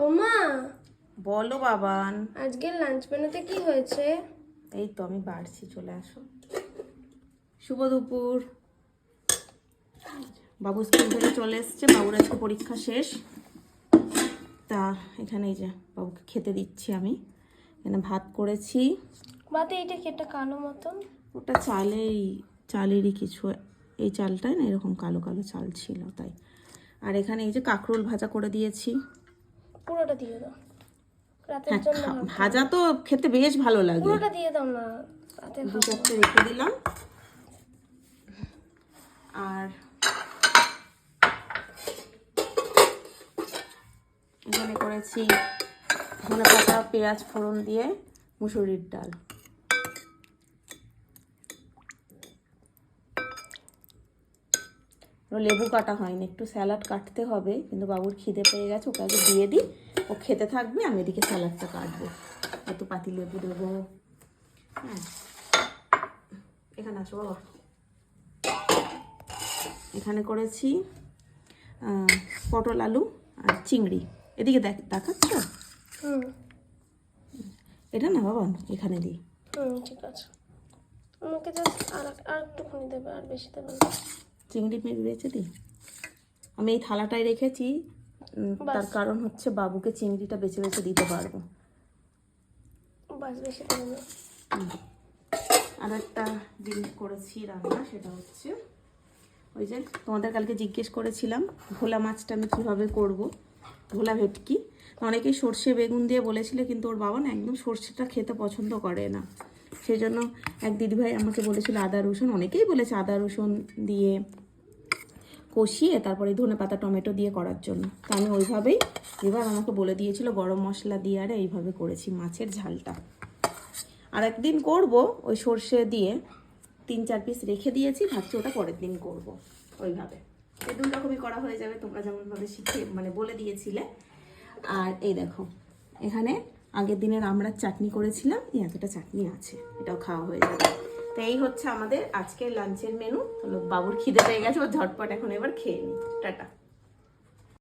ওমা, বলো বাবান। আজকে লাঞ্চ মেনুতে কি হয়েছে? এই তো আমি বাড়ছি, চলে আসো। শুভ দুপুর। বাবু স্কুল থেকে চলে এসছে, বাবুর আজকে পরীক্ষা শেষ। তা এখানে এই যে বাবুকে খেতে দিচ্ছি আমি। এখানে ভাত করেছি। বাতে এটা কি একটা কালো মতন? ওটা চালেরই কিছু, এই চালটায় না এরকম কালো কালো চাল ছিল তাই। আর এখানে এই যে কাঁকরোল ভাজা করে দিয়েছি। পুরোটা দিয়ে দাও, রাতের হ্যাঁ, জন্য ভাজা তো খেতে বেশ ভালো লাগে। পুরোটা দিয়ে দাও না, রাতে দু খাবো। চারটে রেখে দিলাম। আর এখানে করেছি ধনেপাতা পেঁয়াজ ফোড়ন দিয়ে মুসুরির ডাল। লেবু কাটা হয়নি, একটু স্যালাড কাটতে হবে, কিন্তু বাবুর খিদে পেয়ে গেছে, ওকে আগে দিয়ে দিই, ও খেতে থাকবে, আমি এদিকে স্যালাডটা কাটবো। একটু পাতি লেবু দেবো। হ্যাঁ, এখানে আসো বাবা। এখানে করেছি পটল আলু আর চিংড়ি। এদিকে দেখাচ্ছ? এটা না বাবা, এখানে দিই। ঠিক আছে, আমাকে জাস্ট আর একটুখানি দেবে, আর বেশি দেবে না। চিংড়ি বেছে দিই। আমি এই থালাটায় রেখেছি, তার কারণ হচ্ছে বাবুকে চিংড়িটা বেছে বেছে দিতে পারবো। বাস বেশি দেবে না। আর একটা জিনিস করেছি রান্না, সেটা হচ্ছে ওই যে তোমাদের কালকে জিজ্ঞেস করেছিলাম ভোলা মাছটা আমি কীভাবে করব, ভোলা ভেটকি। অনেকেই সর্ষে বেগুন দিয়ে বলেছিলে, কিন্তু ওর বাবা না একদম সর্ষেটা খেতে পছন্দ করে না। সেই জন্য এক দিদিভাই আমাকে বলেছিল আদা রসুন, অনেকেই বলেছে আদা রসুন দিয়ে কষিয়ে তারপরে ধনেপাতা টমেটো দিয়ে করার জন্য। তো আমি ওইভাবেই এবার আমাকে বলে দিয়েছিল গরম মশলা দিয়ে, আর এইভাবে করেছি মাছের ঝালটা। আর একদিন করব ওই সর্ষে দিয়ে 3-4 পিস রেখে দিয়েছি, ভাবছি ওটা পরের দিন করব ওইভাবে। এই দুই রকমই করা হয়ে যাবে, তোমরা যেমনভাবে শিখে বলে দিয়েছিলে। আর এই দেখো, এখানে আগের দিনের আমরা চাটনি করেছিলাম, এতটা চাটনি আছে, এটাও খাওয়া হয়ে যাবে। তো এই হচ্ছে আমাদের আজকের লাঞ্চের মেনু। বাবুর খিদে পেয়ে গেছে, ও ঝটপট এখন এবার খেয়ে নিই। টাটা।